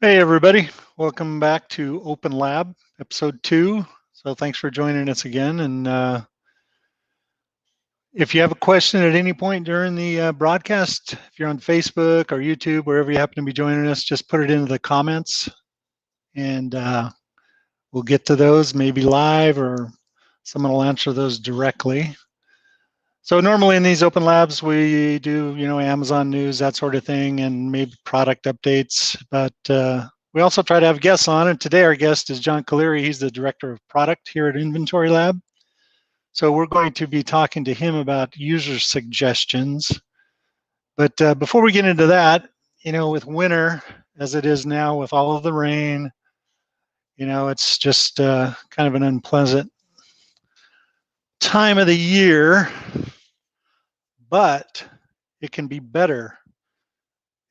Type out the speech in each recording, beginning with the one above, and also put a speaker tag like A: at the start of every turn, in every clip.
A: Hey everybody, welcome back to Open Lab, episode 2. So thanks for joining us again. And if you have a question at any point during the broadcast, if you're on Facebook or YouTube, wherever you happen to be joining us, just put it into the comments and we'll get to those maybe live or someone will answer those directly. So normally in these open labs, we do, Amazon news, that sort of thing, and maybe product updates. But we also try to have guests on. And today our guest is John Caliri. He's the director of product here at Inventory Lab. So we're going to be talking to him about user suggestions. But before we get into that, with winter as it is now, with all of the rain, it's just kind of an unpleasant time of the year. But it can be better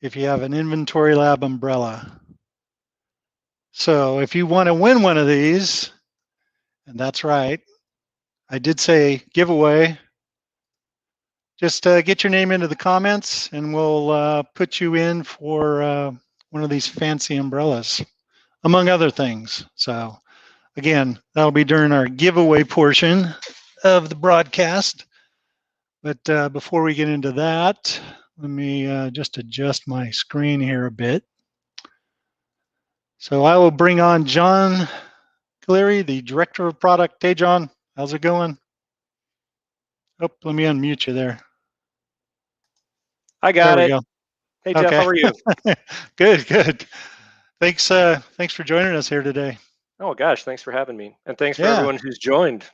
A: if you have an Inventory Lab umbrella. So if you want to win one of these, and that's right, I did say giveaway, just get your name into the comments and we'll put you in for one of these fancy umbrellas, among other things. So again, that'll be during our giveaway portion of the broadcast. But before we get into that, let me just adjust my screen here a bit. So I will bring on John Caliri, the Director of Product. Hey, John, how's it going? Oh, let me unmute you there.
B: I got it.
A: Go.
B: Hey, Jeff, how are you?
A: Good. Thanks for joining us here today.
B: Oh, gosh, thanks for having me. And thanks for everyone who's joined.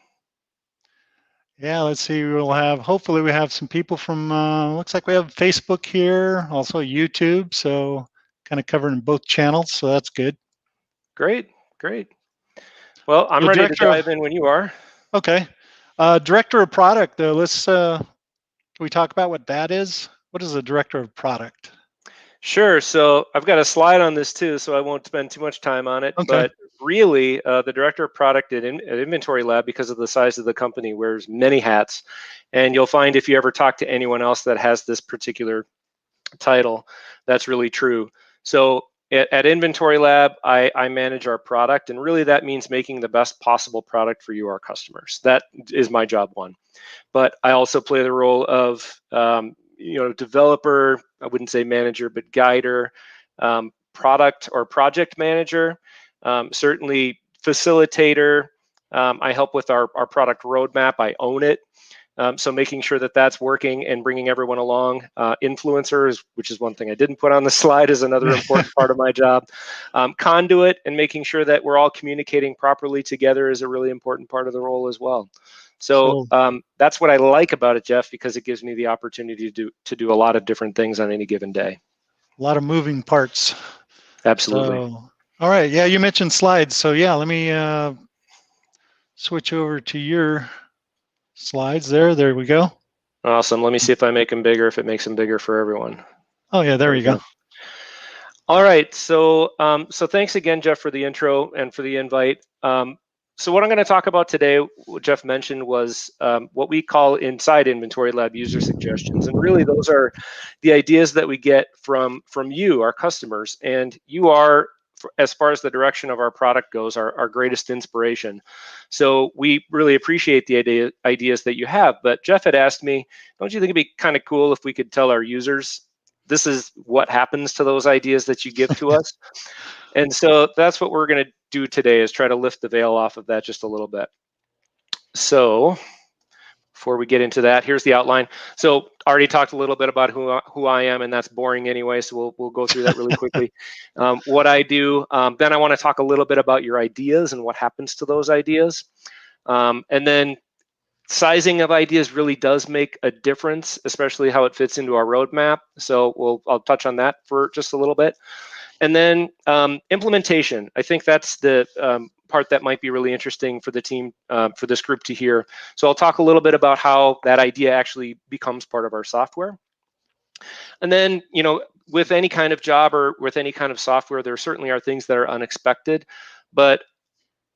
A: Yeah, let's see. Hopefully we have some people from, looks like we have Facebook here, also YouTube. So kind of covering both channels. So that's good.
B: Great. Well, I'm ready to dive in when you are.
A: Okay. Director of Product, though, can we talk about what that is? What is a Director of Product?
B: Sure. So I've got a slide on this too, so I won't spend too much time on it. Okay. But really, the Director of Product at Inventory Lab, because of the size of the company, wears many hats. And you'll find if you ever talk to anyone else that has this particular title, that's really true. So at Inventory Lab, I manage our product, and really that means making the best possible product for you, our customers. That is my job one. But I also play the role of developer, I wouldn't say manager, but guider, product or project manager, certainly facilitator. I help with our product roadmap. I own it. So making sure that that's working and bringing everyone along. Influencers, which is one thing I didn't put on the slide, is another important part of my job. Conduit and making sure that we're all communicating properly together is a really important part of the role as well. So that's what I like about it, Jeff, because it gives me the opportunity to do a lot of different things on any given day.
A: A lot of moving parts.
B: Absolutely.
A: So, all right. Yeah, you mentioned slides. So yeah, let me switch over to your slides there. There we go.
B: Awesome. Let me see if I make them bigger, if it makes them bigger for everyone.
A: Oh yeah, there you go.
B: All right. So thanks again, Jeff, for the intro and for the invite. So what I'm going to talk about today, what Jeff mentioned, was what we call inside Inventory Lab user suggestions. And really, those are the ideas that we get from you, our customers. And you are, as far as the direction of our product goes, our greatest inspiration. So we really appreciate the ideas that you have. But Jeff had asked me, don't you think it'd be kind of cool if we could tell our users, this is what happens to those ideas that you give to us? And so that's what we're going to do today, is try to lift the veil off of that just a little bit. So before we get into that, here's the outline. So I already talked a little bit about who I am, and that's boring anyway, so we'll go through that really quickly. What I do, then I want to talk a little bit about your ideas and what happens to those ideas. And then sizing of ideas really does make a difference, especially how it fits into our roadmap. So I'll touch on that for just a little bit. And then implementation. I think that's the part that might be really interesting for the team, for this group to hear. So I'll talk a little bit about how that idea actually becomes part of our software. And then, with any kind of job or with any kind of software, there certainly are things that are unexpected. But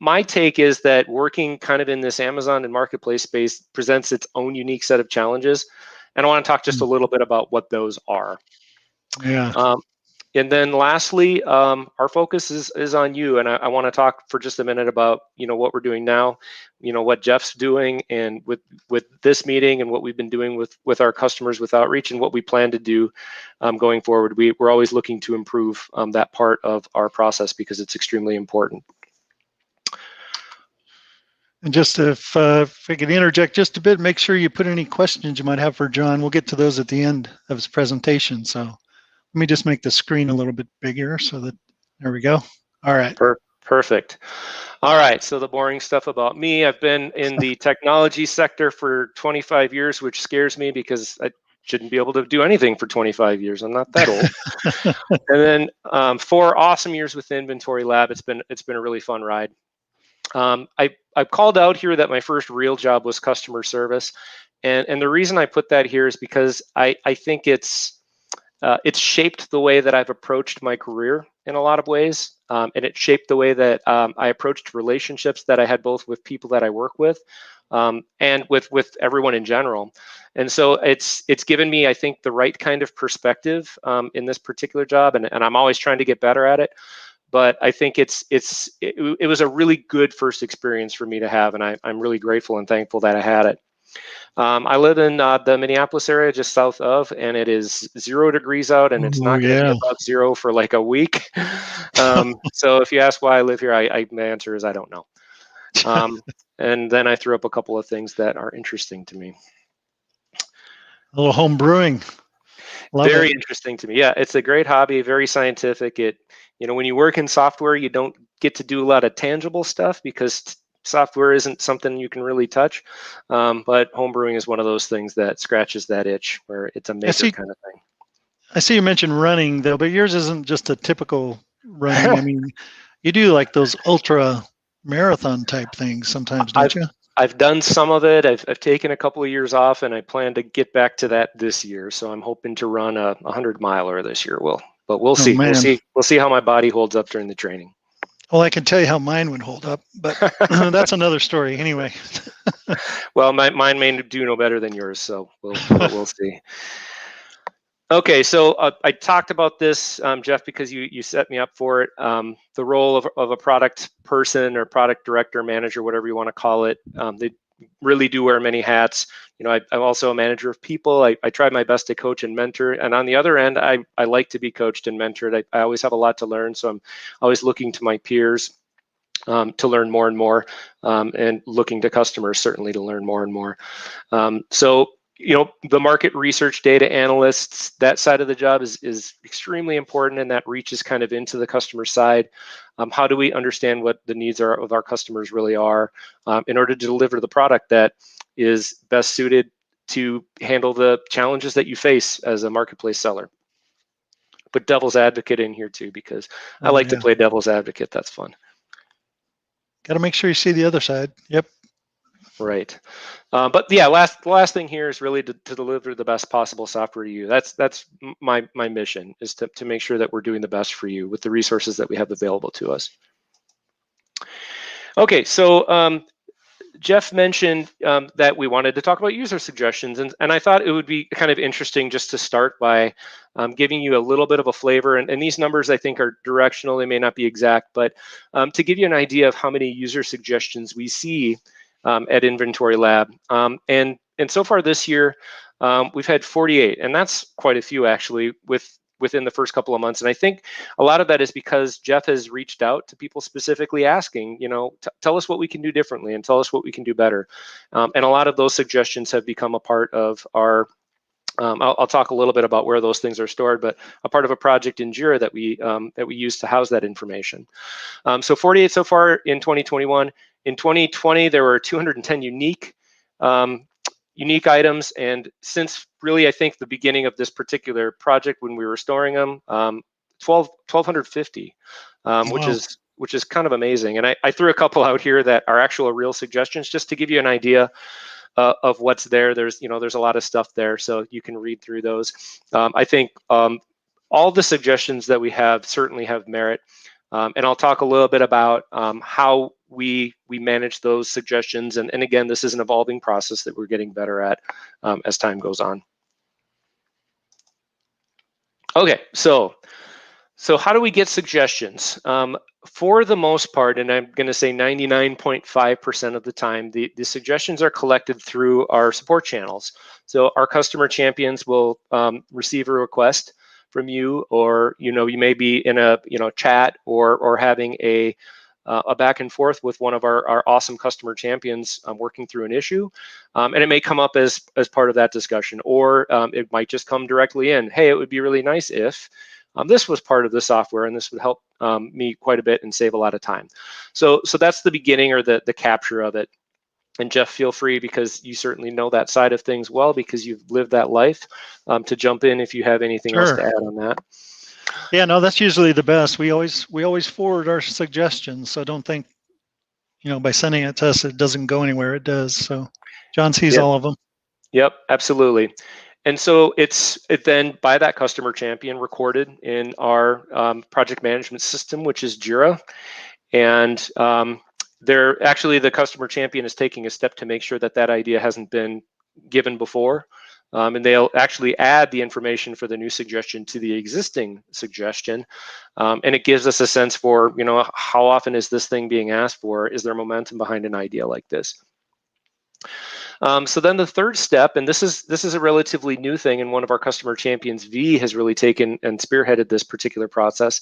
B: my take is that working kind of in this Amazon and marketplace space presents its own unique set of challenges. And I want to talk just a little bit about what those are.
A: Yeah.
B: And then lastly, our focus is on you, and I want to talk for just a minute about what we're doing now, what Jeff's doing, and with this meeting, and what we've been doing with our customers with outreach, and what we plan to do going forward. We're always looking to improve that part of our process because it's extremely important.
A: And just if I could interject just a bit, make sure you put any questions you might have for John. We'll get to those at the end of his presentation. So let me just make the screen a little bit bigger so that, there we go. All right.
B: Perfect. All right, so the boring stuff about me. I've been in the technology sector for 25 years, which scares me because I shouldn't be able to do anything for 25 years. I'm not that old. And then 4 awesome years with Inventory Lab. It's been a really fun ride. I've called out here that my first real job was customer service, and the reason I put that here is because I think it's shaped the way that I've approached my career in a lot of ways, and it shaped the way that I approached relationships that I had both with people that I work with and with everyone in general. And so it's given me, I think, the right kind of perspective in this particular job, and I'm always trying to get better at it. But I think it was a really good first experience for me to have, and I'm really grateful and thankful that I had it. I live in the Minneapolis area, just south of, and it is 0 degrees out, and it's not going to be above 0 for like a week. So if you ask why I live here, my answer is I don't know. And then I threw up a couple of things that are interesting to me.
A: A little home brewing.
B: Very interesting to me. Yeah, it's a great hobby, very scientific. When you work in software, you don't get to do a lot of tangible stuff because software isn't something you can really touch. But homebrewing is one of those things that scratches that itch where it's a maker kind of thing.
A: I see you mentioned running though, but yours isn't just a typical running. I mean, you do like those ultra marathon type things sometimes, don't you?
B: I've done some of it. I've taken a couple of years off, and I plan to get back to that this year. So I'm hoping to run a 100-miler this year. But we'll see. We'll see how my body holds up during the training.
A: Well, I can tell you how mine would hold up, but that's another story anyway.
B: Well, mine may do no better than yours, so we'll see. Okay, so I talked about this, Jeff, because you set me up for it. The role of a product person or product director, manager, whatever you want to call it. They really do wear many hats. I'm also a manager of people. I try my best to coach and mentor. And on the other end, I like to be coached and mentored. I always have a lot to learn, so I'm always looking to my peers to learn more and more, and looking to customers certainly to learn more and more. So the market research data analysts, that side of the job is extremely important, and that reaches kind of into the customer side. How do we understand what the needs of our customers really are in order to deliver the product that is best suited to handle the challenges that you face as a marketplace seller? Put devil's advocate in here too, because I like to play devil's advocate. That's fun.
A: Got to make sure you see the other side. Yep.
B: Right. But yeah, the last thing here is really to deliver the best possible software to you. That's my mission, is to make sure that we're doing the best for you with the resources that we have available to us. Okay, so Jeff mentioned that we wanted to talk about user suggestions, and I thought it would be kind of interesting just to start by giving you a little bit of a flavor. And these numbers I think are directional; they may not be exact, but to give you an idea of how many user suggestions we see at Inventory Lab. And so far this year, we've had 48, and that's quite a few actually within the first couple of months. And I think a lot of that is because Jeff has reached out to people specifically asking, tell us what we can do differently and tell us what we can do better. And a lot of those suggestions have become a part of our I'll talk a little bit about where those things are stored, but a part of a project in Jira that we use to house that information. So 48 so far in 2021. In 2020, there were 210 unique items, and since really I think the beginning of this particular project when we were storing them, 1,250, which is kind of amazing. And I threw a couple out here that are actual real suggestions just to give you an idea of what's there. There's a lot of stuff there, so you can read through those. I think all the suggestions that we have certainly have merit, and I'll talk a little bit about how we manage those suggestions. And again, this is an evolving process that we're getting better at as time goes on. Okay, so So how do we get suggestions? For the most part, and I'm going to say 99.5% of the time, the suggestions are collected through our support channels. So our customer champions will receive a request from you, or you may be in a chat or having a back and forth with one of our awesome customer champions working through an issue, and it may come up as part of that discussion, or it might just come directly in. Hey, it would be really nice if this was part of the software, and this would help me quite a bit and save a lot of time. So that's the beginning, or the capture of it. And Jeff, feel free, because you certainly know that side of things well, because you've lived that life, to jump in if you have anything else to add on that.
A: Yeah, no, that's usually the best. We always forward our suggestions, so don't think, by sending it to us, it doesn't go anywhere. It does. So John sees all of them.
B: Yep, absolutely. And so it's then by that customer champion recorded in our project management system, which is Jira. And the customer champion is taking a step to make sure that idea hasn't been given before. And they'll actually add the information for the new suggestion to the existing suggestion. And it gives us a sense for, how often is this thing being asked for? Is there momentum behind an idea like this? So then the third step, and this is a relatively new thing, and one of our customer champions, V, has really taken and spearheaded this particular process.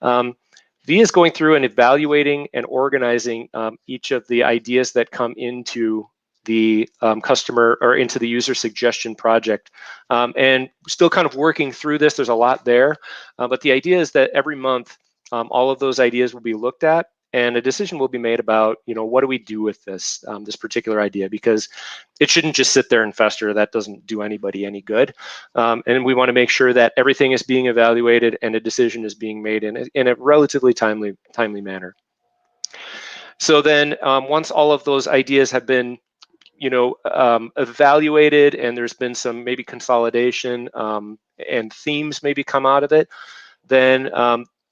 B: V is going through and evaluating and organizing each of the ideas that come into the customer or into the user suggestion project, and still kind of working through this. There's a lot there, but the idea is that every month all of those ideas will be looked at, and a decision will be made about, what do we do with this particular idea, because it shouldn't just sit there and fester. That doesn't do anybody any good. And we want to make sure that everything is being evaluated and a decision is being made in a relatively timely manner. So then once all of those ideas have been evaluated, and there's been some maybe consolidation and themes maybe come out of it, then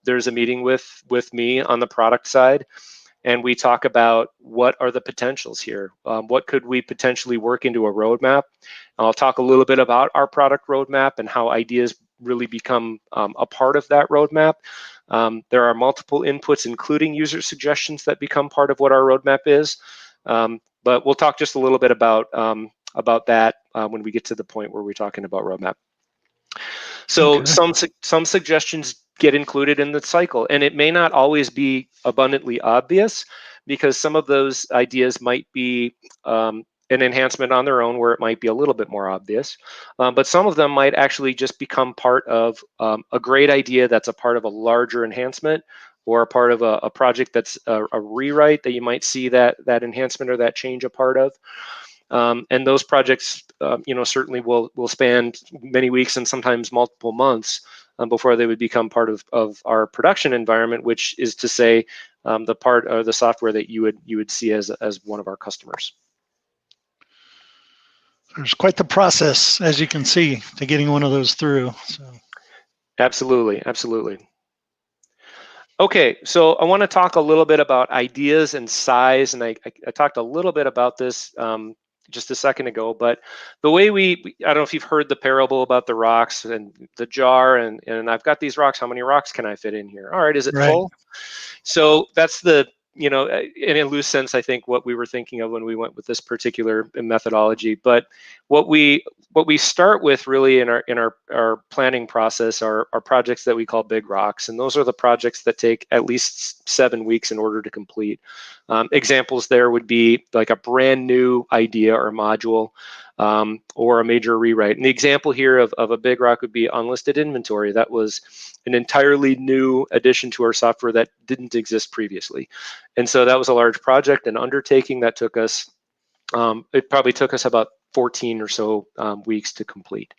B: there's a meeting with me on the product side, and we talk about what are the potentials here. What could we potentially work into a roadmap? I'll talk a little bit about our product roadmap and how ideas really become a part of that roadmap. There are multiple inputs, including user suggestions, that become part of what our roadmap is. But we'll talk just a little bit about that when we get to the point where we're talking about roadmap. So okay. Some suggestions get included in the cycle, and it may not always be abundantly obvious, because some of those ideas might be an enhancement on their own, where it might be a little bit more obvious, but some of them might actually just become part of a great idea that's a part of a larger enhancement, or a part of a project that's a rewrite that you might see that enhancement or that change a part of. And those projects, certainly will span many weeks and sometimes multiple months before they would become part of our production environment, which is to say, the part of the software that you would see as one of our customers.
A: There's quite the process, as you can see, to getting one of those through. So.
B: Absolutely. Okay, so I want to talk a little bit about ideas and size, and I talked a little bit about this just a second ago, but the way I don't know if you've heard the parable about the rocks and the jar, and I've got these rocks, how many rocks can I fit in here? All right, is it full? So that's the, in a loose sense, I think what we were thinking of when we went with this particular methodology. But what we start with really in our planning process are projects that we call big rocks, and those are the projects that take at least 7 weeks in order to complete. Examples there would be like a brand new idea or module, or a major rewrite. And the example here of a big rock would be unlisted inventory. That was an entirely new addition to our software that didn't exist previously. And so that was a large project and undertaking that took us, it probably took us about 14 or so weeks to complete.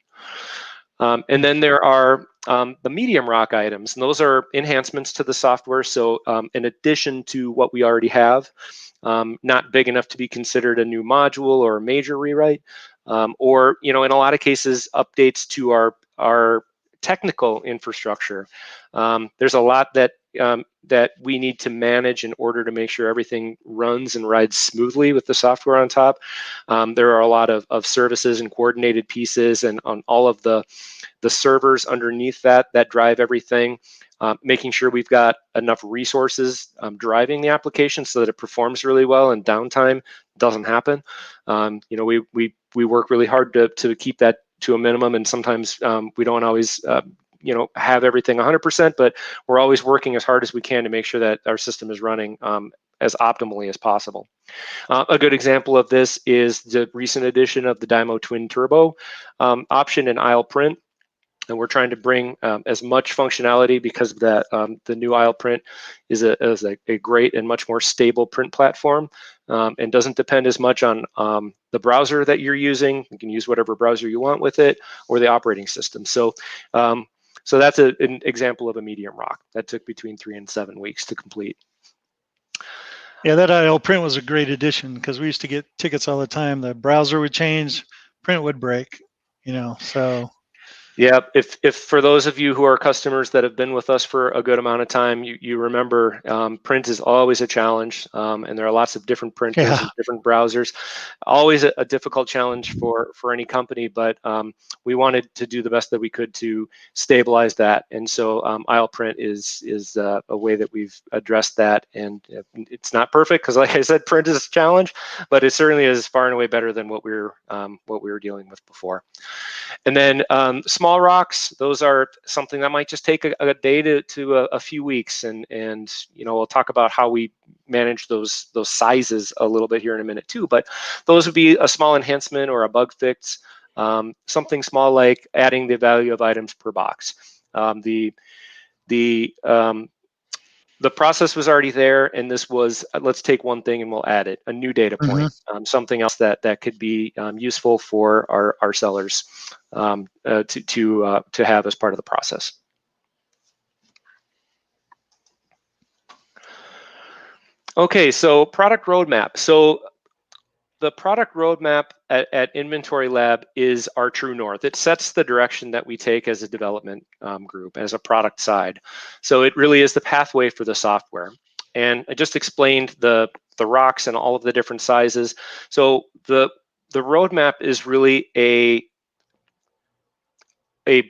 B: And then there are the medium rock items, and those are enhancements to the software. So in addition to what we already have, not big enough to be considered a new module or a major rewrite, or in a lot of cases, updates to our technical infrastructure. There's a lot that that we need to manage in order to make sure everything runs and rides smoothly with the software on top. There are a lot of services and coordinated pieces, and on all of the servers underneath that drive everything. Making sure we've got enough resources driving the application so that it performs really well and downtime doesn't happen. We work really hard to keep that to a minimum, and sometimes we don't always have everything 100%, but we're always working as hard as we can to make sure that our system is running as optimally as possible. A good example of this is the recent addition of the Dymo Twin Turbo option in aisle print. And we're trying to bring as much functionality because of that. The new aisle print is a great and much more stable print platform, and doesn't depend as much on the browser that you're using. You can use whatever browser you want with it, or the operating system. So that's an example of a medium rock that took between 3 and 7 weeks to complete.
A: Yeah, that aisle print was a great addition because we used to get tickets all the time. The browser would change, print would break, so.
B: Yeah, if for those of you who are customers that have been with us for a good amount of time, you remember print is always a challenge, and there are lots of different printers and different browsers. Always a difficult challenge for any company, but we wanted to do the best that we could to stabilize that, and so aisle print is a way that we've addressed that, and it's not perfect because, like I said, print is a challenge, but it certainly is far and away better than what we were dealing with before. And then small rocks, those are something that might just take a day to a few weeks, and we'll talk about how we manage those sizes a little bit here in a minute too. But those would be a small enhancement or a bug fix, something small like adding the value of items per box. The process was already there, and this was, let's take one thing and we'll add it, a new data point, something else that could be useful for our sellers to have as part of the process. Okay, so product roadmap. So the product roadmap at Inventory Lab is our true north. It sets the direction that we take as a development group, as a product side. So it really is the pathway for the software. And I just explained the rocks and all of the different sizes. So the roadmap is really a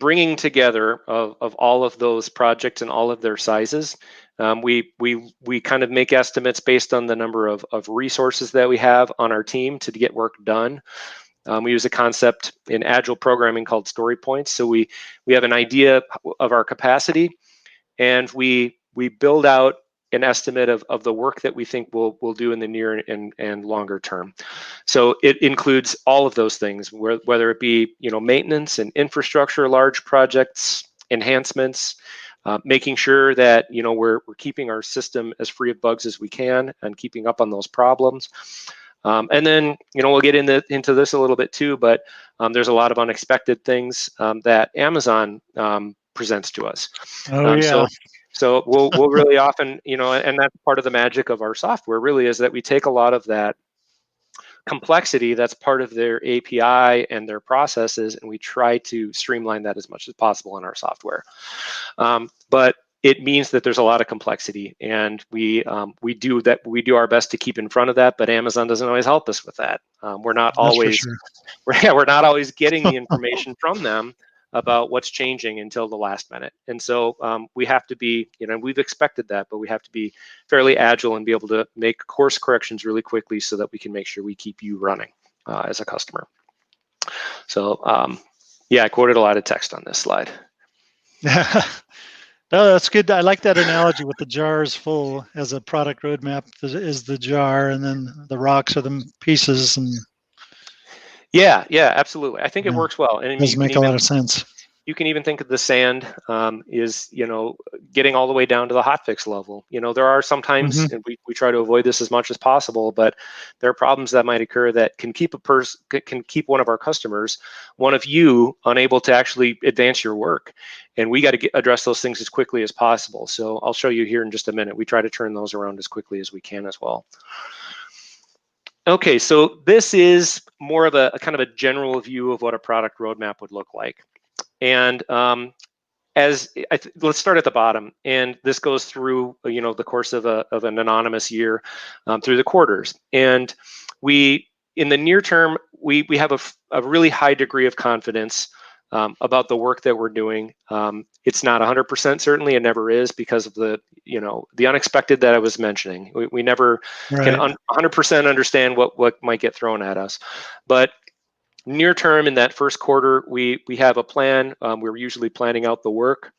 B: bringing together of all of those projects and all of their sizes. We kind of make estimates based on the number of resources that we have on our team to get work done. We use a concept in agile programming called story points. So we have an idea of our capacity, and we build out an estimate of the work that we think we'll do in the near and longer term. So it includes all of those things, whether it be maintenance and infrastructure, large projects, enhancements, making sure that we're keeping our system as free of bugs as we can and keeping up on those problems. And then we'll get into this a little bit too, but there's a lot of unexpected things that Amazon presents to us.
A: Oh yeah.
B: So we'll really often, and that's part of the magic of our software really, is that we take a lot of that complexity that's part of their API and their processes, and we try to streamline that as much as possible in our software. But it means that there's a lot of complexity, and we do our best to keep in front of that, but Amazon doesn't always help us with that. We're not always getting the information from them about what's changing until the last minute. And so we have to be, we've expected that, but we have to be fairly agile and be able to make course corrections really quickly so that we can make sure we keep you running as a customer. So yeah, I quoted a lot of text on this slide.
A: No, that's good. I like that analogy with the jars full as a product roadmap is the jar, and then the rocks are the pieces. And
B: yeah, absolutely. I think it works well. And
A: it does make a lot of sense.
B: You can even think of the sand is, getting all the way down to the hotfix level. There are sometimes, and we try to avoid this as much as possible, but there are problems that might occur that can keep one of our customers, one of you, unable to actually advance your work. And we got to address those things as quickly as possible. So I'll show you here in just a minute. We try to turn those around as quickly as we can as well. Okay, so this is more of a kind of a general view of what a product roadmap would look like. And let's start at the bottom, and this goes through the course of an anonymous year, through the quarters. And we, in the near term, we have a really high degree of confidence about the work that we're doing. It's not 100% certainly, it never is, because of the unexpected that I was mentioning. We never can 100% understand what might get thrown at us. But near term, in that first quarter, we have a plan. We're usually planning out the work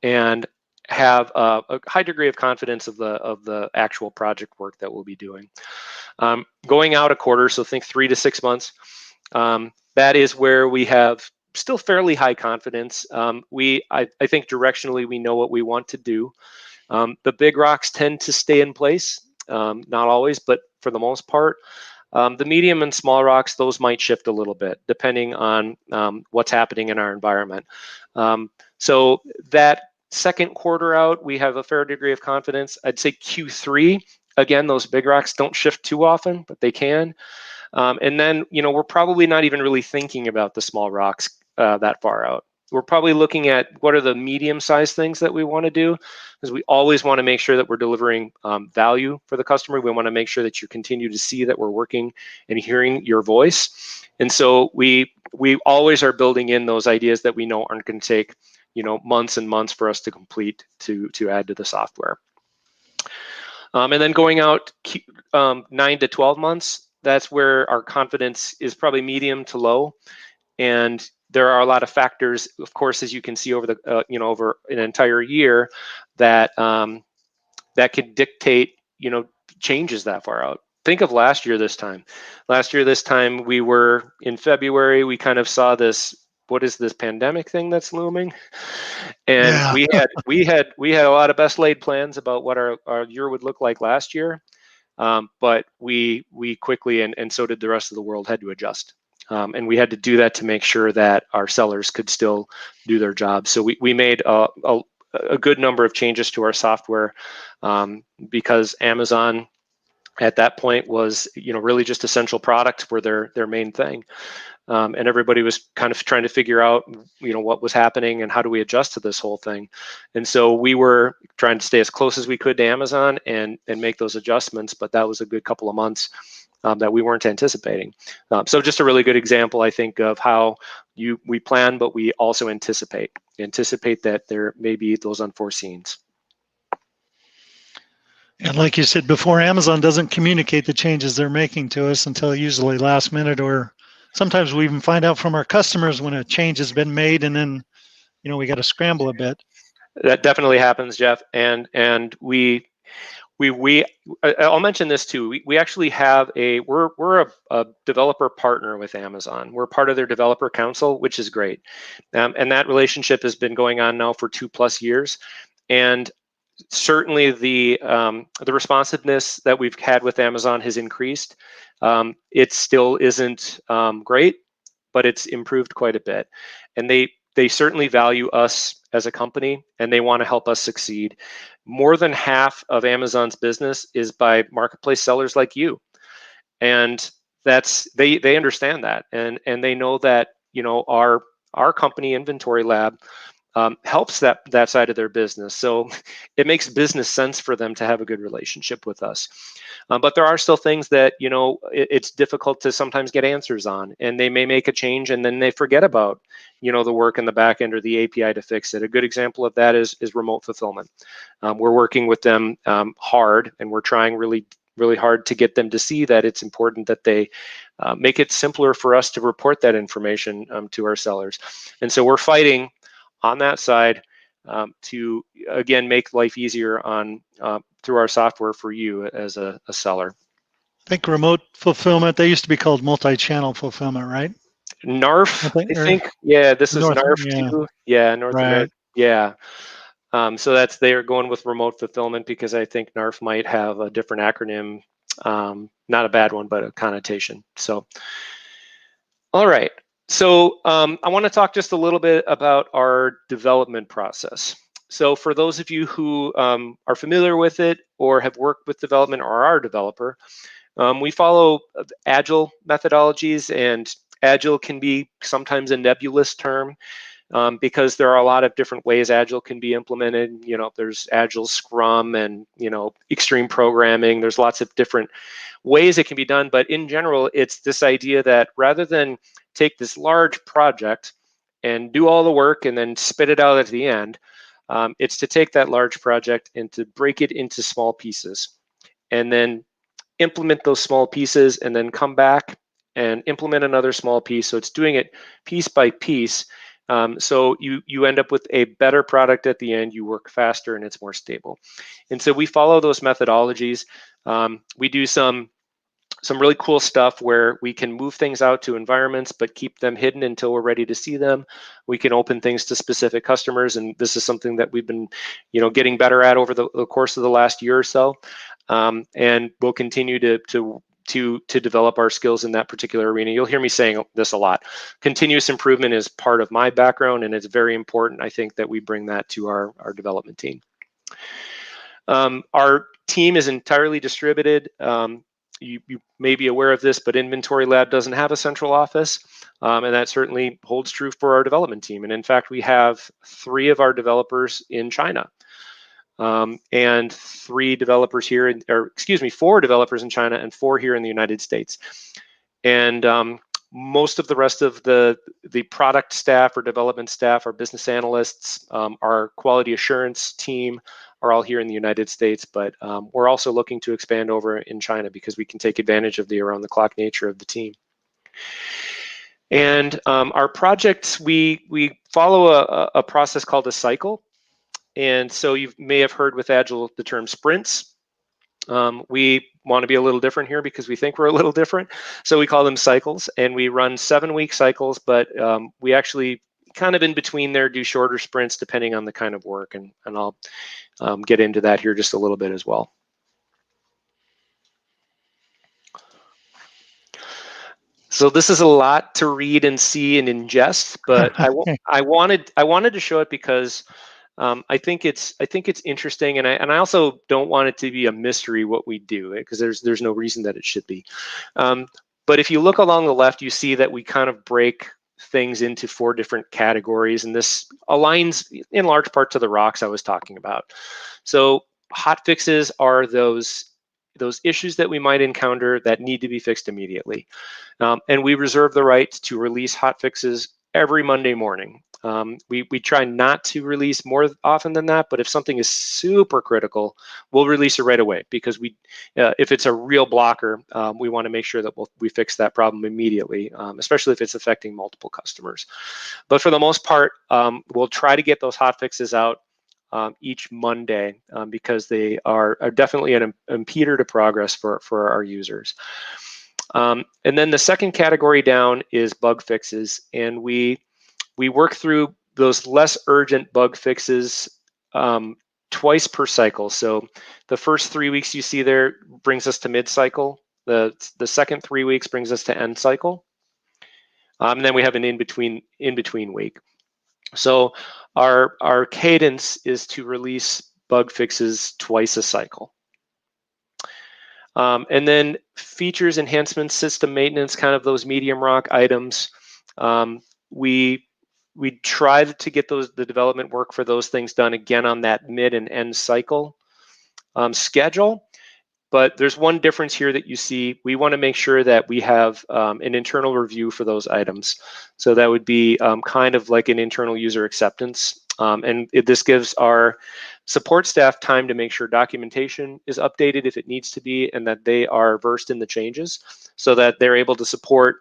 B: and have a high degree of confidence of the actual project work that we'll be doing. Going out a quarter, so think 3 to 6 months, that is where we have still fairly high confidence. I think directionally we know what we want to do. The big rocks tend to stay in place, not always, but for the most part. The medium and small rocks, those might shift a little bit depending on what's happening in our environment. So that second quarter out, we have a fair degree of confidence. I'd say Q3, again, those big rocks don't shift too often, but they can. And then, we're probably not even really thinking about the small rocks that far out. We're probably looking at what are the medium-sized things that we want to do, because we always want to make sure that we're delivering value for the customer. We want to make sure that you continue to see that we're working and hearing your voice. And so we always are building in those ideas that we know aren't going to take months and months for us to complete to add to the software. And then going out 9 to 12 months, that's where our confidence is probably medium to low. And there are a lot of factors, of course, as you can see over over an entire year, that could dictate changes that far out. Think of last year this time. Last year this time, we were in February. We kind of saw this. What is this pandemic thing that's looming? And we had a lot of best laid plans about what our year would look like last year, but we quickly, and so did the rest of the world, had to adjust. And we had to do that to make sure that our sellers could still do their job. So we made a good number of changes to our software, because Amazon at that point was really just essential products were their main thing. And everybody was kind of trying to figure out what was happening and how do we adjust to this whole thing. And so we were trying to stay as close as we could to Amazon and make those adjustments, but that was a good couple of months that we weren't anticipating. So just a really good example, I think, of how we plan, but we also anticipate that there may be those unforeseens.
A: And like you said before, Amazon doesn't communicate the changes they're making to us until usually last minute, or sometimes we even find out from our customers when a change has been made, and then we got to scramble a bit.
B: That definitely happens, Jeff. And I'll mention this too. We actually have we're a developer partner with Amazon. We're part of their developer council, which is great. And that relationship has been going on now for 2+ years. And certainly the responsiveness that we've had with Amazon has increased. It still isn't great, but it's improved quite a bit. And they certainly value us as a company, and they want to help us succeed. More than half of Amazon's business is by marketplace sellers like you. And they understand that, and they know that our company, Inventory Lab, helps that side of their business. So it makes business sense for them to have a good relationship with us. But there are still things that, it's difficult to sometimes get answers on, and they may make a change and then they forget about, the work in the back end or the API to fix it. A good example of that is remote fulfillment. We're working with them hard, and we're trying really, really hard to get them to see that it's important that they make it simpler for us to report that information to our sellers. And so we're fighting on that side to, again, make life easier through our software for you as a seller.
A: I think remote fulfillment, they used to be called multi-channel fulfillment, right?
B: NARF, I think. Yeah, this is NARF too. Yeah, North America. Yeah. So they are going with remote fulfillment because I think NARF might have a different acronym, not a bad one, but a connotation. So, all right. So I want to talk just a little bit about our development process. So for those of you who are familiar with it or have worked with development or are a developer, we follow agile methodologies, and agile can be sometimes a nebulous term. because there are a lot of different ways Agile can be implemented. There's Agile Scrum and, extreme programming. There's lots of different ways it can be done. But in general, it's this idea that rather than take this large project and do all the work and then spit it out at the end, it's to take that large project and to break it into small pieces and then implement those small pieces and then come back and implement another small piece. So it's doing it piece by piece. So you end up with a better product at the end, you work faster, and it's more stable. And so we follow those methodologies. We do some really cool stuff where we can move things out to environments but keep them hidden until we're ready to see them. We can open things to specific customers, and this is something that we've been getting better at over the course of the last year or so. And we'll continue to develop our skills in that particular arena. You'll hear me saying this a lot. Continuous improvement is part of my background, and it's very important, I think, that we bring that to our development team. Our team is entirely distributed. You may be aware of this, but Inventory Lab doesn't have a central office, and that certainly holds true for our development team. And in fact, we have 3 of our developers in China. And 4 developers in China and 4 here in the United States. And most of the rest of the product staff or development staff, our business analysts, our quality assurance team are all here in the United States, but we're also looking to expand over in China because we can take advantage of the around-the-clock nature of the team. And our projects, we follow a process called a cycle. And so you may have heard with Agile the term sprints. We want to be a little different here because we think we're a little different. So we call them cycles, and we run 7-week cycles, but we actually kind of in between there do shorter sprints depending on the kind of work. And I'll get into that here just a little bit as well. So this is a lot to read and see and ingest, but I wanted to show it because I think it's interesting, and I also don't want it to be a mystery what we do, because there's no reason that it should be. But if you look along the left, you see that we kind of break things into 4 different categories, and this aligns in large part to the rocks I was talking about. So hot fixes are those issues that we might encounter that need to be fixed immediately, and we reserve the right to release hot fixes every Monday morning. We try not to release more often than that, but if something is super critical, we'll release it right away, because if it's a real blocker, we want to make sure that we fix that problem immediately, especially if it's affecting multiple customers. But for the most part, we'll try to get those hot fixes out each Monday, because they are definitely an impeder to progress for our users. And then the second category down is bug fixes, and we work through those less urgent bug fixes twice per cycle. So the first 3 weeks you see there brings us to mid-cycle. The second 3 weeks brings us to end cycle. And then we have an in-between week. So our cadence is to release bug fixes twice a cycle. And then features, enhancements, system maintenance, kind of those medium rock items. We try to get the development work for those things done again on that mid and end cycle schedule. But there's one difference here that you see. We want to make sure that we have an internal review for those items. So that would be kind of like an internal user acceptance. And this gives our support staff time to make sure documentation is updated if it needs to be, and that they are versed in the changes so that they're able to support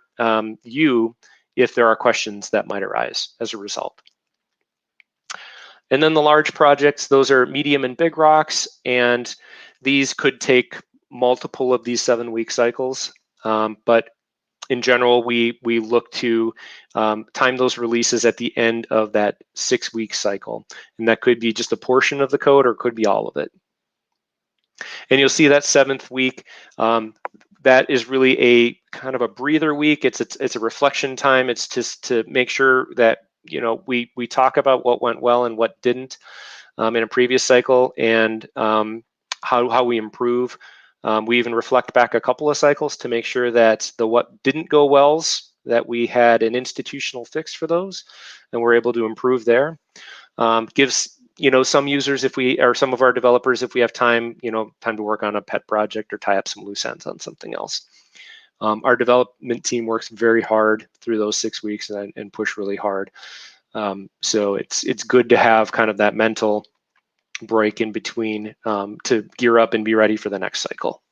B: you if there are questions that might arise as a result. And then the large projects, those are medium and big rocks, and these could take multiple of these 7-week cycles. But in general, we look to time those releases at the end of that 6-week cycle. And that could be just a portion of the code, or it could be all of it. And you'll see that 7th week, that is really a kind of a breather week. It's a reflection time. It's just to make sure that we talk about what went well and what didn't in a previous cycle, and how we improve. We even reflect back a couple of cycles to make sure that the what didn't go wells that we had an institutional fix for those, and we're able to improve there. Gives some users, some of our developers, if we have time, time to work on a pet project or tie up some loose ends on something else. Our development team works very hard through those 6 weeks and push really hard. So it's good to have kind of that mental break in between to gear up and be ready for the next cycle.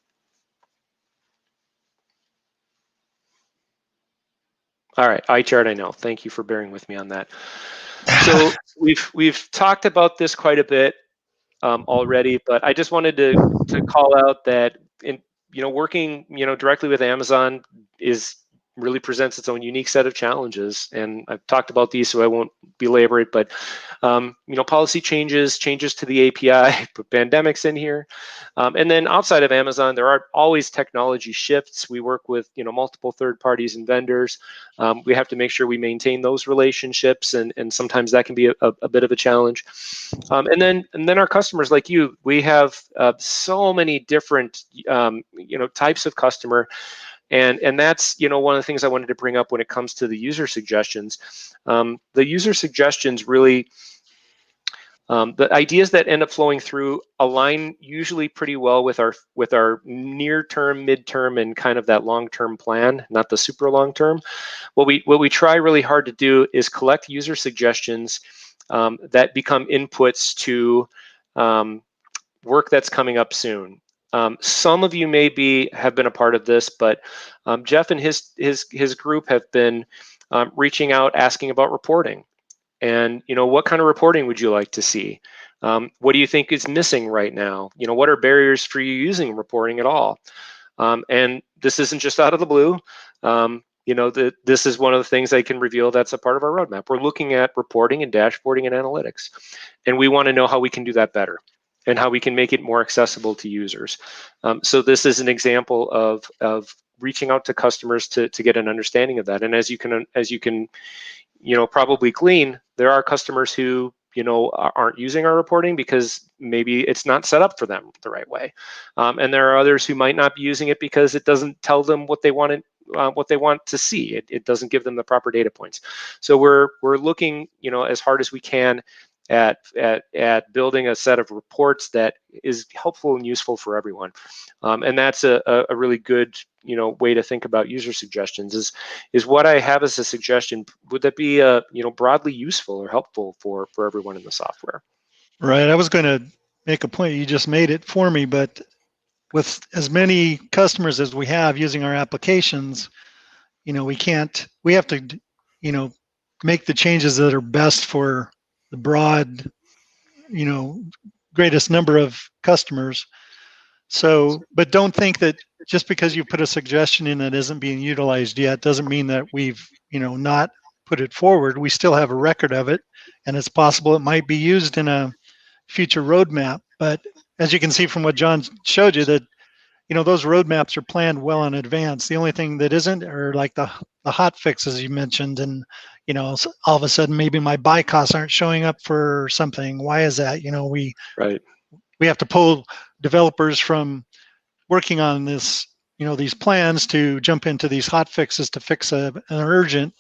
B: All right, eye chart, I know. Thank you for bearing with me on that. So we've talked about this quite a bit already, but I just wanted to call out that working directly with Amazon really presents its own unique set of challenges, and I've talked about these, so I won't belabor it. But policy changes to the API, put pandemics in here, and then outside of Amazon, there are always technology shifts. We work with multiple third parties and vendors. We have to make sure we maintain those relationships, and sometimes that can be a bit of a challenge. And then our customers, like you, we have so many different types of customer. And that's one of the things I wanted to bring up when it comes to the user suggestions. The user suggestions really, the ideas that end up flowing through align usually pretty well with our near term, midterm, and kind of that long term plan, not the super long term. What we try really hard to do is collect user suggestions that become inputs to work that's coming up soon. Some of you have been a part of this, but Jeff and his group have been reaching out, asking about reporting, and what kind of reporting would you like to see? What do you think is missing right now? What are barriers for you using reporting at all? And this isn't just out of the blue. This is one of the things I can reveal that's a part of our roadmap. We're looking at reporting and dashboarding and analytics, and we want to know how we can do that better and how we can make it more accessible to users. So this is an example of reaching out to customers to get an understanding of that. And as you can probably glean, there are customers who aren't using our reporting because maybe it's not set up for them the right way, and there are others who might not be using it because it doesn't tell them what they want to see. It doesn't give them the proper data points. So we're looking as hard as we can at building a set of reports that is helpful and useful for everyone, and that's a really good way to think about user suggestions. Is what I have as a suggestion, would that be broadly useful or helpful for everyone in the software?
A: Right. I was going to make a point. You just made it for me, but with as many customers as we have using our applications, we have to make the changes that are best for the broad greatest number of customers. So, but don't think that just because you put a suggestion in that isn't being utilized yet doesn't mean that we've not put it forward. We still have a record of it, and it's possible it might be used in a future roadmap. But as you can see from what John showed you, that those roadmaps are planned well in advance. The only thing that isn't are like the hot fixes you mentioned, and all of a sudden maybe my buy costs aren't showing up for something. Why is that? We have to pull developers from working on this, these plans to jump into these hot fixes to fix an urgent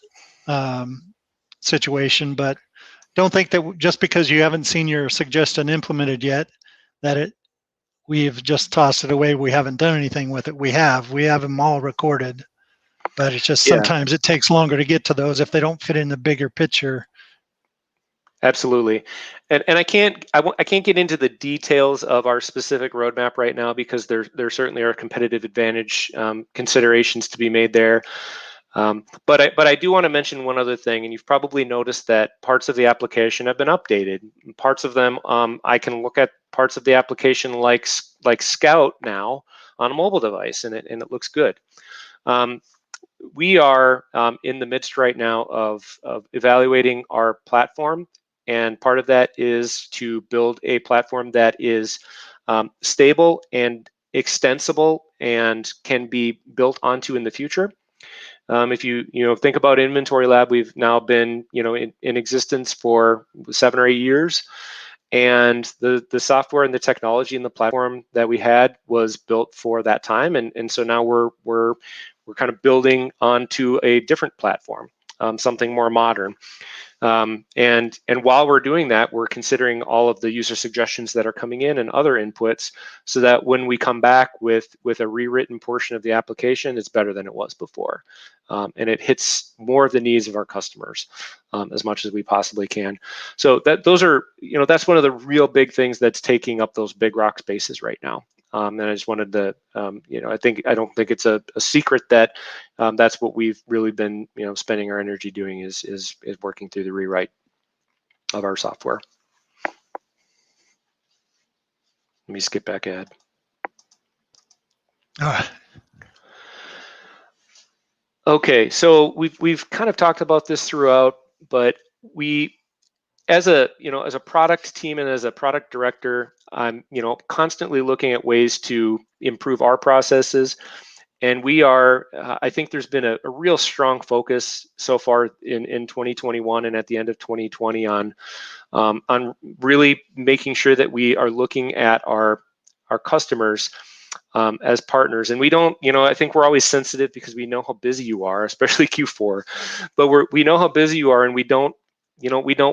A: situation. But don't think that just because you haven't seen your suggestion implemented yet, that we've just tossed it away. We haven't done anything with it. We have them all recorded, but it's just sometimes it takes longer to get to those if they don't fit in the bigger picture.
B: Absolutely, and I can't get into the details of our specific roadmap right now because there certainly are competitive advantage considerations to be made there. But I do want to mention one other thing, and you've probably noticed that parts of the application have been updated. Parts of them, I can look at parts of the application like Scout now on a mobile device, and it looks good. We are in the midst right now of evaluating our platform, and part of that is to build a platform that is stable and extensible and can be built onto in the future. If you think about Inventory Lab, we've now been in existence for 7 or 8 years, and the software and the technology and the platform that we had was built for that time, and so now we're we're kind of building onto a different platform, something more modern. And while we're doing that, we're considering all of the user suggestions that are coming in and other inputs, so that when we come back with a rewritten portion of the application, it's better than it was before, and it hits more of the needs of our customers as much as we possibly can. So those are, that's one of the real big things that's taking up those big rock spaces right now. And I just wanted to, I don't think it's a secret that that's what we've really been, spending our energy doing is working through the rewrite of our software. Let me skip back ahead. Okay, so we've kind of talked about this throughout, but we, as a product team and as a product director, I'm constantly looking at ways to improve our processes. And we are, I think there's been a real strong focus so far in 2021 and at the end of 2020 on really making sure that we are looking at our customers as partners. And we don't, I think we're always sensitive because we know how busy you are, especially Q4, but we know how busy you are, and we don't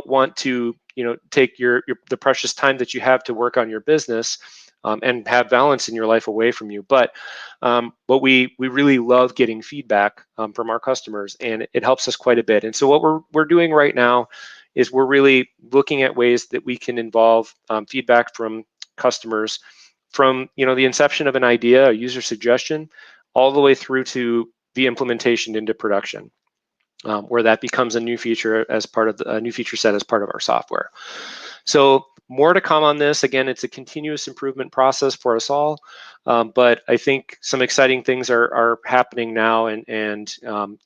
B: want to, take the precious time that you have to work on your business and have balance in your life away from you. But we really love getting feedback from our customers, and it helps us quite a bit. And so what we're doing right now is we're really looking at ways that we can involve feedback from customers from the inception of an idea, a user suggestion, all the way through to the implementation into production, where that becomes a new feature as part of a new feature set as part of our software. So more to come on this. Again, it's a continuous improvement process for us all, but I think some exciting things are happening now, and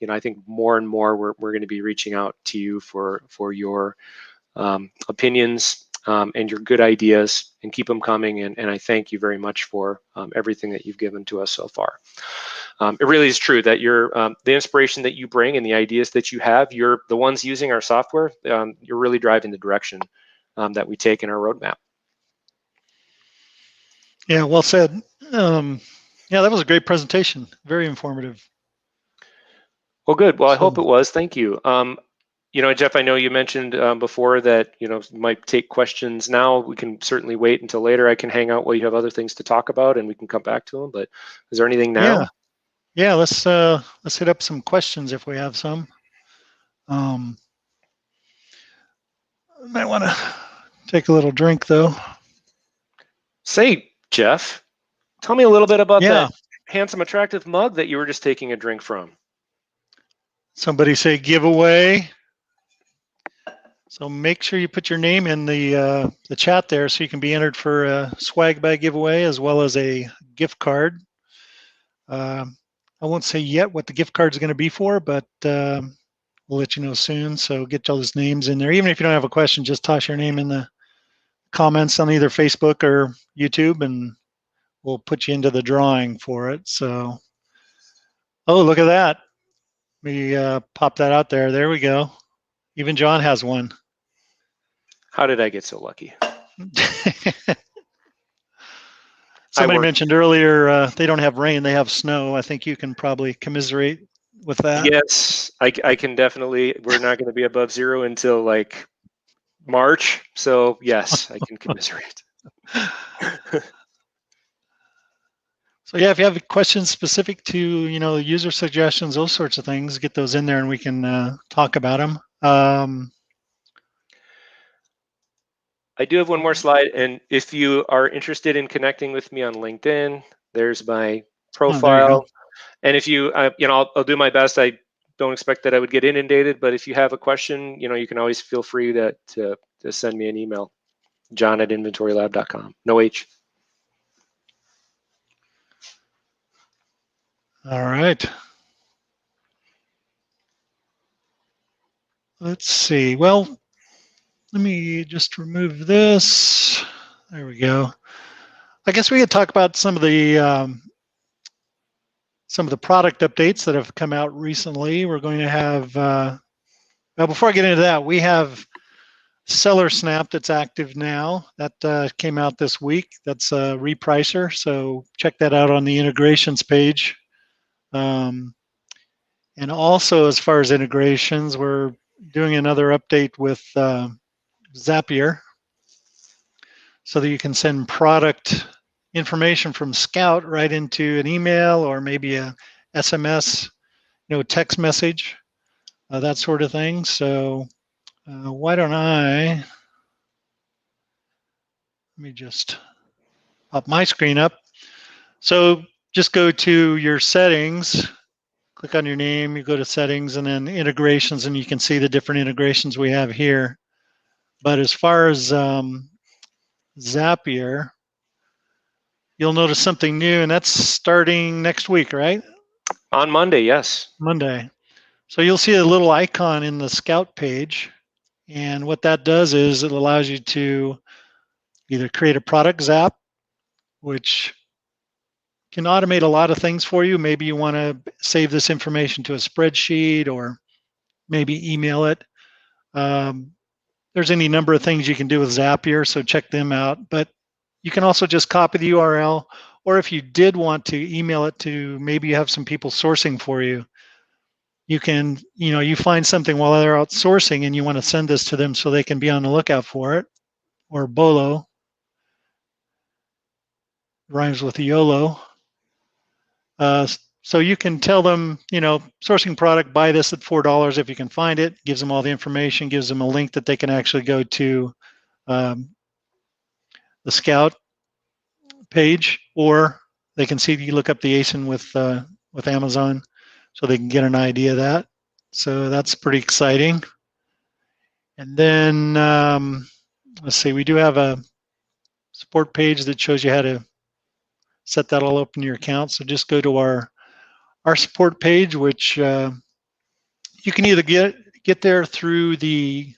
B: I think more and more we're going to be reaching out to you for your opinions and your good ideas, and keep them coming. And I thank you very much for everything that you've given to us so far. It really is true that the inspiration that you bring and the ideas that you have, you're the ones using our software. You're really driving the direction that we take in our roadmap.
A: Yeah, well said. Yeah, that was a great presentation. Very informative.
B: Well, good. Well, I hope it was. Thank you. Jeff, I know you mentioned before that, you might take questions now. We can certainly wait until later. I can hang out while you have other things to talk about, and we can come back to them. But is there anything now?
A: Yeah. Let's hit up some questions if we have some. I might want to take a little drink though.
B: Say, Jeff, tell me a little bit about
A: that
B: handsome, attractive mug that you were just taking a drink from.
A: Somebody say giveaway. So make sure you put your name in the chat there, so you can be entered for a swag bag giveaway as well as a gift card. I won't say yet what the gift card is going to be for, but we'll let you know soon. So get all those names in there. Even if you don't have a question, just toss your name in the comments on either Facebook or YouTube, and we'll put you into the drawing for it. So, oh, look at that. We pop that out there. There we go. Even John has one.
B: How did I get so lucky?
A: Somebody mentioned earlier they don't have rain, they have snow. I think you can probably commiserate with that.
B: Yes, I can definitely. We're not going to be above zero until like March. So yes, I can commiserate.
A: So yeah, if you have questions specific to user suggestions, those sorts of things, get those in there and we can talk about them.
B: I do have one more slide, and if you are interested in connecting with me on LinkedIn, there's my profile. And if you, I'll do my best. I don't expect that I would get inundated, but if you have a question, you can always feel free to send me an email, john@inventorylab.com. No H.
A: All right. Let's see. Well, let me just remove this. There we go. I guess we could talk about some of the product updates that have come out recently. We're going to have, well, before I get into that, we have Seller Snap that's active now. That came out this week. That's a repricer. So check that out on the integrations page And also, as far as integrations, we're doing another update with Zapier so that you can send product information from Scout right into an email or maybe a SMS, text message, that sort of thing. So why don't let me just pop my screen up. So just go to your settings, click on your name, you go to settings and then integrations, and you can see the different integrations we have here. But as far as Zapier, you'll notice something new, and that's starting next week, right?
B: On Monday, yes.
A: Monday. So you'll see a little icon in the Scout page, and what that does is it allows you to either create a product zap, which can automate a lot of things for you. Maybe you want to save this information to a spreadsheet or maybe email it. There's any number of things you can do with Zapier, so check them out. But you can also just copy the URL, or if you did want to email it to, maybe you have some people sourcing for you, you can, you find something while they're outsourcing and you want to send this to them so they can be on the lookout for it, or BOLO, rhymes with YOLO. So you can tell them, sourcing product, buy this at $4 if you can find it, gives them all the information, gives them a link that they can actually go to the Scout page, or they can see you look up the ASIN with Amazon, so they can get an idea of that. So that's pretty exciting. And then let's see, we do have a support page that shows you how to set that all up in your account. So just go to our support page, which you can either get there through the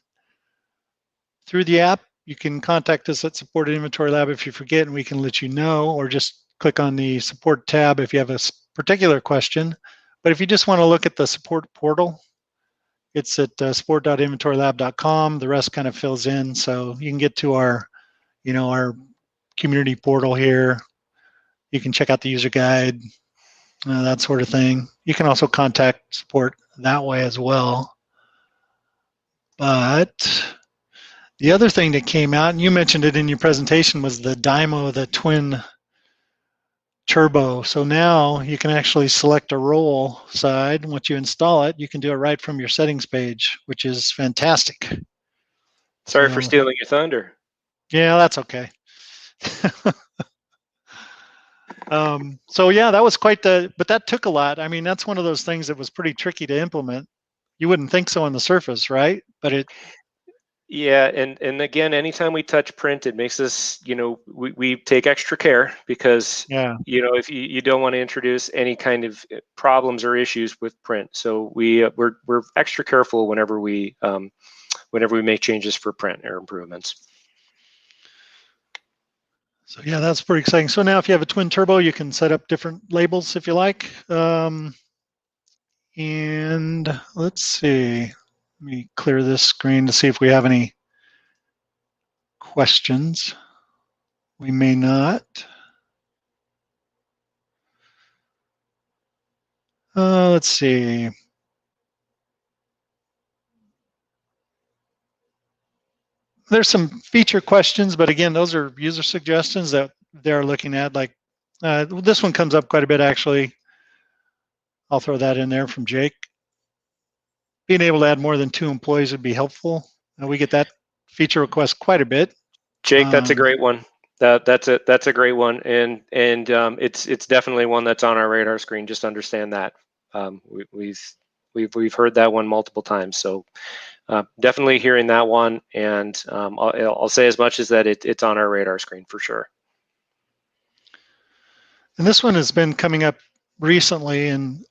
A: app. You can contact us at Support at Inventory Lab if you forget, and we can let you know, or just click on the support tab if you have a particular question. But if you just want to look at the support portal, it's at support.inventorylab.com. The rest kind of fills in, so you can get to our community portal here. You can check out the user guide, that sort of thing. You can also contact support that way as well. But the other thing that came out, and you mentioned it in your presentation, was the Dymo, the twin turbo. So now you can actually select a roll side. Once you install it, you can do it right from your settings page, which is fantastic.
B: Sorry for stealing your thunder.
A: Yeah, that's okay. So yeah, that was quite but that took a lot. I mean, that's one of those things that was pretty tricky to implement. You wouldn't think so on the surface, right? But
B: yeah, and again, anytime we touch print, it makes us, we take extra care, because if you don't want to introduce any kind of problems or issues with print. So we're extra careful whenever we make changes for print or improvements.
A: So yeah, that's pretty exciting. So now if you have a twin turbo, you can set up different labels if you like. And let's see, let me clear this screen to see if we have any questions. We may not. Let's see. There's some feature questions, but again, those are user suggestions that they're looking at. Like this one comes up quite a bit, actually. I'll throw that in there from Jake. Being able to add more than 2 employees would be helpful. We get that feature request quite a bit.
B: Jake, that's a great one. That's a great one, and it's definitely one that's on our radar screen. Just understand that we've heard that one multiple times. So definitely hearing that one, and I'll say as much as that it's on our radar screen for sure.
A: And this one has been coming up recently, and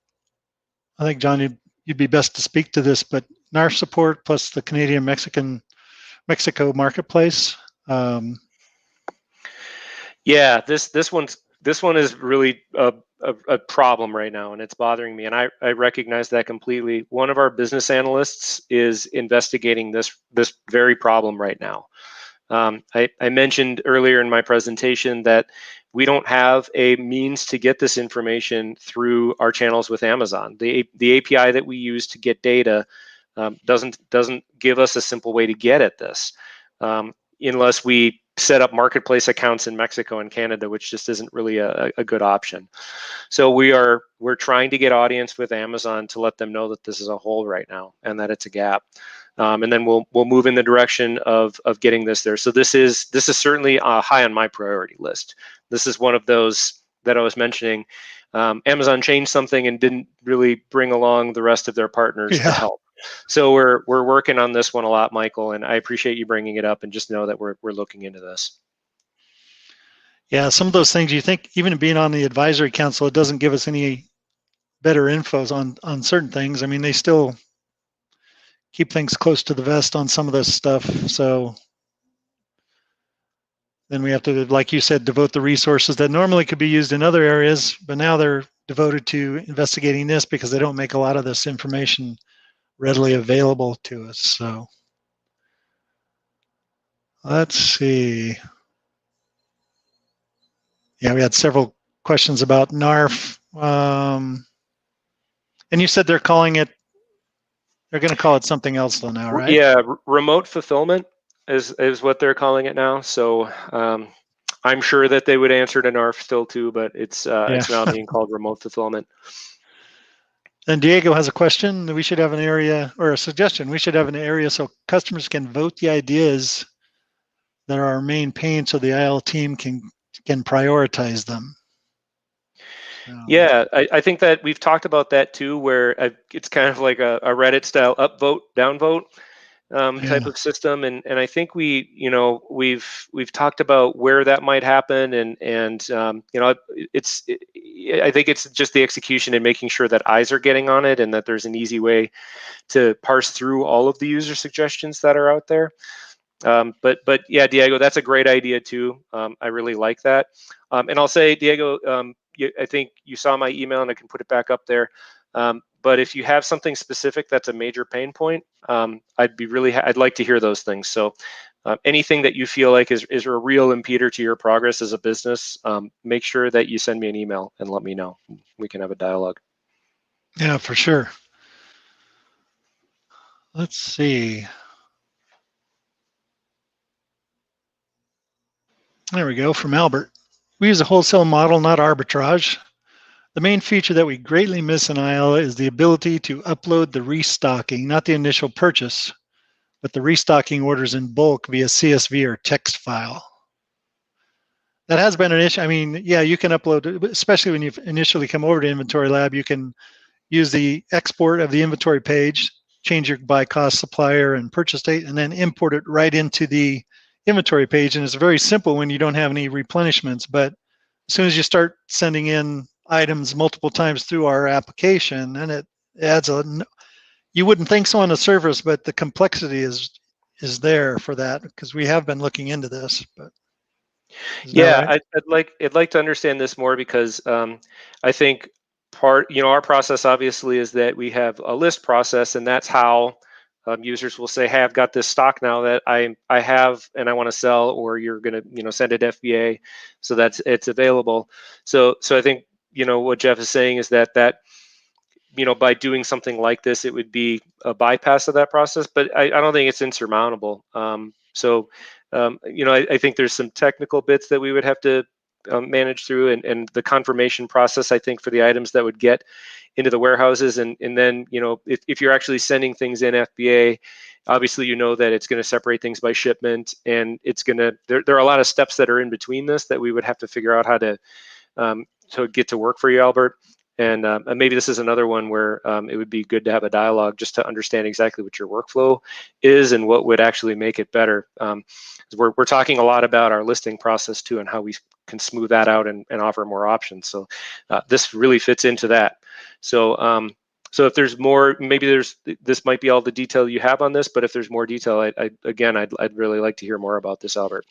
A: I think, John, you'd be best to speak to this, but NAR support plus the Mexico marketplace.
B: Yeah, this one is really a problem right now, and it's bothering me, and I recognize that completely. One of our business analysts is investigating this very problem right now. I mentioned earlier in my presentation that we don't have a means to get this information through our channels with Amazon. The API that we use to get data doesn't give us a simple way to get at this, unless we set up marketplace accounts in Mexico and Canada, which just isn't really a good option. So we're trying to get audience with Amazon to let them know that this is a hole right now and that it's a gap. And then we'll move in the direction of getting this there. So this is certainly high on my priority list. This is one of those that I was mentioning. Amazon changed something and didn't really bring along the rest of their partners to help. So we're working on this one a lot, Michael, and I appreciate you bringing it up. And just know that we're looking into this.
A: Yeah, some of those things you think, even being on the advisory council, it doesn't give us any better infos on certain things. I mean, they still keep things close to the vest on some of this stuff. So then we have to, like you said, devote the resources that normally could be used in other areas, but now they're devoted to investigating this because they don't make a lot of this information readily available to us. So let's see. Yeah, we had several questions about NARF. And you said they're going to call it something else though now, right?
B: Yeah, remote fulfillment is what they're calling it now. So I'm sure that they would answer to NARF still too, but it's now being called remote fulfillment.
A: And Diego has a question. We should have an area, or a suggestion. We should have an area so customers can vote the ideas that are our main pain, so the IL team can prioritize them.
B: Yeah, I think that we've talked about that too, where it's kind of like a Reddit style upvote, downvote type of system, and I think we've talked about where that might happen, and I think it's just the execution and making sure that eyes are getting on it, and that there's an easy way to parse through all of the user suggestions that are out there. But yeah, Diego, that's a great idea too. I really like that, and I'll say, Diego, I think you saw my email, and I can put it back up there. But if you have something specific that's a major pain point, I'd like to hear those things. So anything that you feel like is a real impeder to your progress as a business, make sure that you send me an email and let me know. We can have a dialogue.
A: Yeah, for sure. Let's see. There we go, from Albert. We use a wholesale model, not arbitrage. The main feature that we greatly miss in IL is the ability to upload the restocking, not the initial purchase, but the restocking orders in bulk via CSV or text file. That has been an issue. I mean, yeah, you can upload, especially when you initially come over to Inventory Lab, you can use the export of the inventory page, change your by cost, supplier, and purchase date, and then import it right into the inventory page. And it's very simple when you don't have any replenishments. But as soon as you start sending in items multiple times through our application, and it adds you wouldn't think so on the surface, but the complexity is there for that, because we have been looking into this. But
B: yeah,
A: right?
B: I'd like to understand this more, because I think our process obviously is that we have a list process, and that's how users will say, hey, I've got this stock now that I have and I want to sell, or you're going to send it FBA, so that it's available. So I think what Jeff is saying is that by doing something like this, it would be a bypass of that process, but I don't think it's insurmountable. I think there's some technical bits that we would have to manage through, and the confirmation process, I think, for the items that would get into the warehouses, and then if you're actually sending things in FBA, obviously that it's going to separate things by shipment, and it's going to there are a lot of steps that are in between this that we would have to figure out how to get to work for you, Albert. And maybe this is another one where it would be good to have a dialogue just to understand exactly what your workflow is and what would actually make it better. We're talking a lot about our listing process too, and how we can smooth that out and offer more options. So this really fits into that. So if there's more, maybe this might be all the detail you have on this, but if there's more detail, I'd really like to hear more about this, Albert.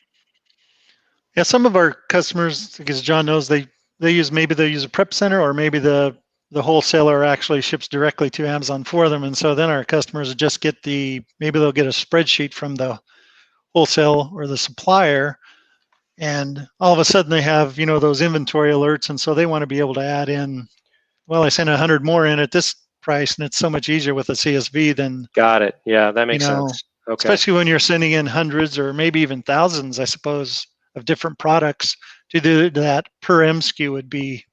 A: Yeah, some of our customers, because John knows, they use a prep center, or maybe the wholesaler actually ships directly to Amazon for them, and so then our customers just get maybe they'll get a spreadsheet from the wholesale or the supplier, and all of a sudden they have, those inventory alerts, and so they want to be able to add in, well, I sent 100 more in at this price, and it's so much easier with a CSV than,
B: Got it. Yeah, that makes sense. Okay.
A: especially when you're sending in hundreds or maybe even thousands, I suppose, of different products. To do that per MSKU would be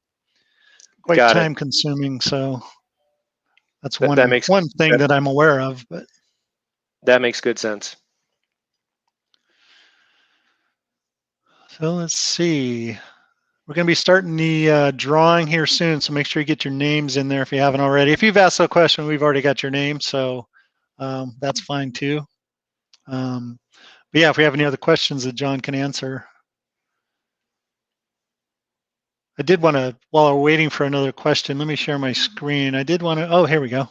A: quite
B: Got it.
A: time consuming. So that's
B: That makes
A: one thing that I'm aware of. But
B: that makes good sense.
A: so let's see. We're going to be starting the drawing here soon, so make sure you get your names in there if you haven't already. If you've asked a question, we've already got your name, so that's fine too. But yeah, if we have any other questions that John can answer. I did want to, while we're waiting for another question, let me share my screen. I did want to, oh, here we go.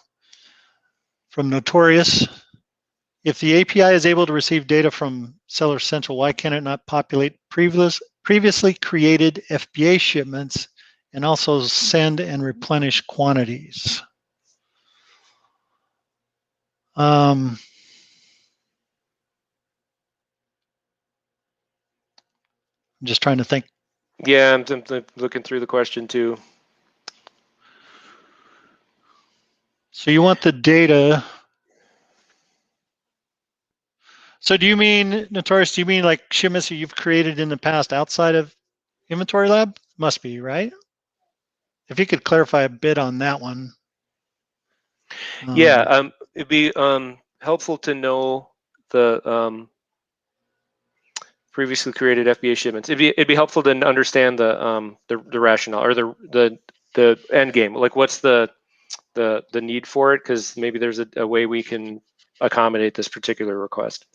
A: From Notorious. If the API is able to receive data from Seller Central, why can it not populate previously created FBA shipments and also send and replenish quantities? I'm just trying to think.
B: Yeah, I'm looking through the question too.
A: So you want the data. So do you mean, Notorious, do you mean like shipments that you've created in the past outside of Inventory Lab? Must be, right? If you could clarify a bit on that one.
B: Yeah, it'd be helpful to know the previously created FBA shipments. It'd be helpful to understand the rationale or the end game. Like, what's the need for it? Because maybe there's a way we can accommodate this particular request.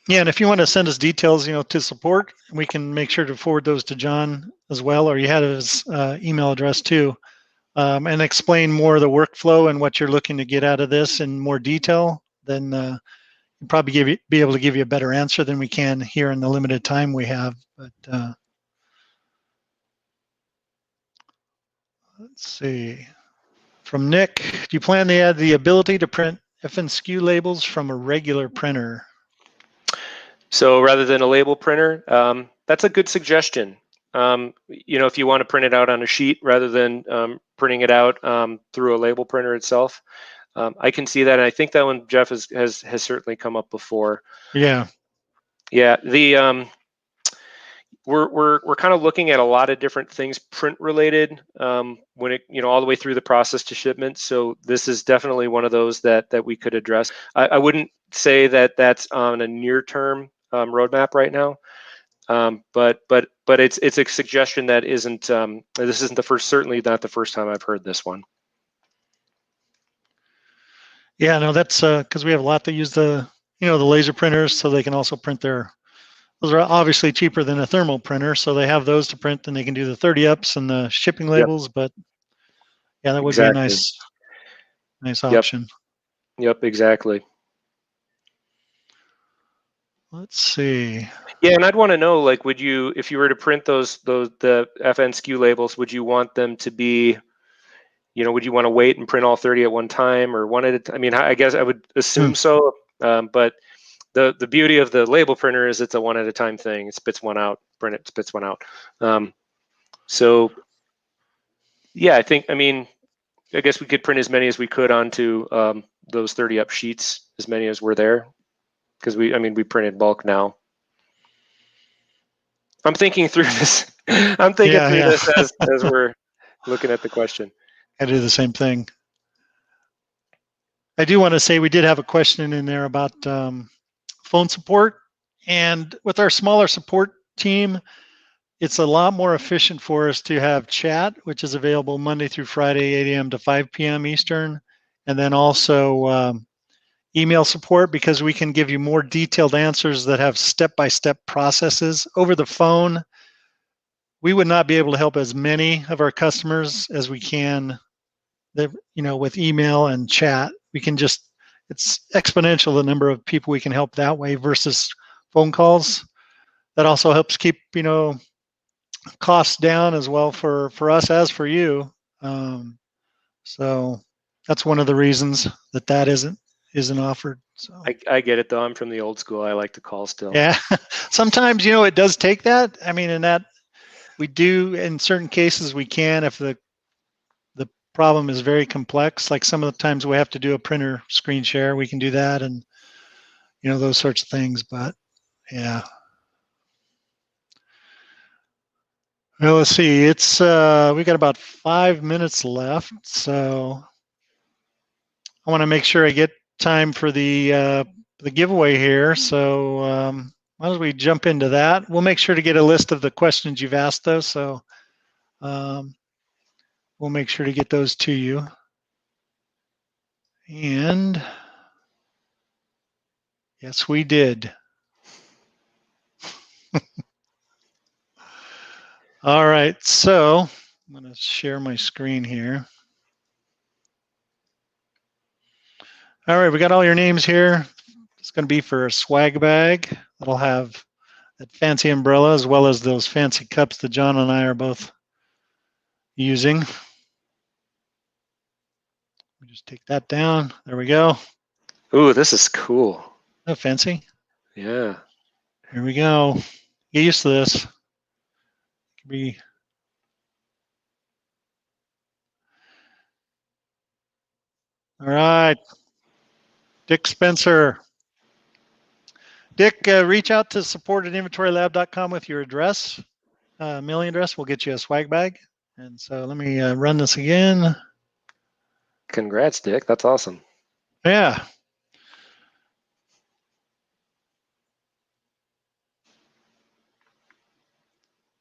A: Yeah, and if you want to send us details, to support, we can make sure to forward those to John as well, or you have his email address too, and explain more of the workflow and what you're looking to get out of this in more detail. Then we'll probably be able to give you a better answer than we can here in the limited time we have. But let's see. From Nick, do you plan to add the ability to print FNSKU labels from a regular printer?
B: So rather than a label printer, that's a good suggestion. If you want to print it out on a sheet rather than printing it out through a label printer itself, I can see that, and I think that one, Jeff, has certainly come up before.
A: Yeah.
B: Yeah. We're kind of looking at a lot of different things print related when it all the way through the process to shipment. So this is definitely one of those that we could address. I wouldn't say that that's on a near term roadmap right now, but it's a suggestion that isn't. This isn't certainly not the first time I've heard this one.
A: Yeah, no, that's because we have a lot that use the the laser printers, so they can also print their. Those are obviously cheaper than a thermal printer, so they have those to print, and they can do the 30-ups and the shipping labels. Yep. But yeah, that would be a nice option.
B: Yep, exactly.
A: Let's see.
B: Yeah, and I'd want to know, like, would you, if you were to print the FNSKU labels, would you want them to be, would you want to wait and print all 30 at one time, or one at a time? I mean, I guess I would assume so, but the beauty of the label printer is it's a one at a time thing. It spits one out, print it, spits one out. So yeah, I guess we could print as many as we could onto those 30-up sheets, as many as were there, because we print in bulk now. I'm thinking through this. I'm thinking through this as we're looking at the question.
A: I do the same thing. I do want to say we did have a question in there about phone support, and with our smaller support team, it's a lot more efficient for us to have chat, which is available Monday through Friday, 8 a.m. to 5 p.m. Eastern, and then also email support, because we can give you more detailed answers that have step-by-step processes. Over the phone, we would not be able to help as many of our customers as we can, with email and chat. We can just, it's exponential the number of people we can help that way versus phone calls. That also helps keep, costs down as well for us as for you. So that's one of the reasons that isn't isn't offered. So
B: I get it though. I'm from the old school. I like to call still.
A: yeah, sometimes it does take that. I mean, and that we do in certain cases we can if the problem is very complex. Like some of the times we have to do a printer screen share, we can do that, and those sorts of things. But yeah. Well, let's see. It's we got about 5 minutes left, so I want to make sure I get time for the giveaway here. So why don't we jump into that? We'll make sure to get a list of the questions you've asked, though. So we'll make sure to get those to you. And yes, we did. All right, so I'm going to share my screen here. All right, we got all your names here. It's going to be for a swag bag. That'll have that fancy umbrella as well as those fancy cups that John and I are both using. We just take that down. There we go.
B: Ooh, this is cool.
A: Oh, fancy.
B: Yeah.
A: Here we go. Get used to this. Be all right. Dick Spencer. Dick, reach out to support@inventorylab.com with your address, mailing address. We'll get you a swag bag. And so let me run this again.
B: Congrats, Dick. That's awesome.
A: Yeah.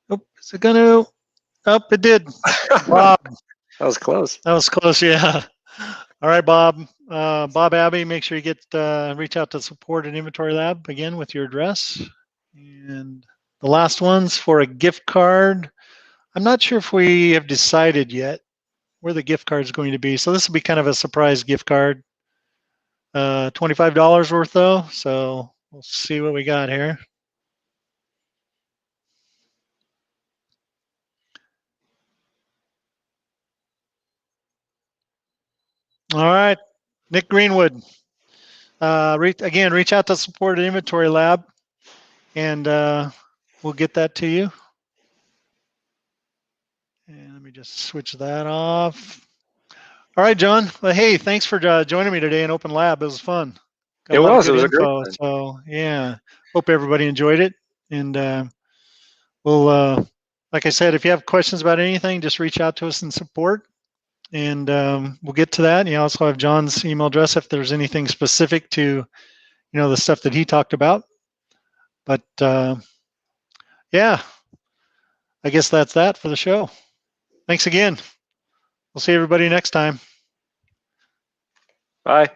A: Oh, is it going to? Oh, it did. Bob.
B: That was close.
A: That was close, yeah. All right, Bob. Bob Abbey, make sure you reach out to support@Inventory Lab again with your address. And the last one's for a gift card. I'm not sure if we have decided yet where the gift card is going to be. So this will be kind of a surprise gift card. $25 worth though. So we'll see what we got here. All right, Nick Greenwood. Reach out to support@Inventory Lab, and we'll get that to you. And let me just switch that off. All right, John. Well, hey, thanks for joining me today in Open Lab. It was fun. Got
B: It
A: a lot
B: was.
A: of
B: It
A: good
B: was a great
A: info.
B: time.
A: So yeah, hope everybody enjoyed it. And we'll, like I said, if you have questions about anything, just reach out to us in support, and we'll get to that. And you also have John's email address if there's anything specific to the stuff that he talked about. But yeah, I guess that's that for the show. Thanks again. We'll see everybody next time.
B: Bye.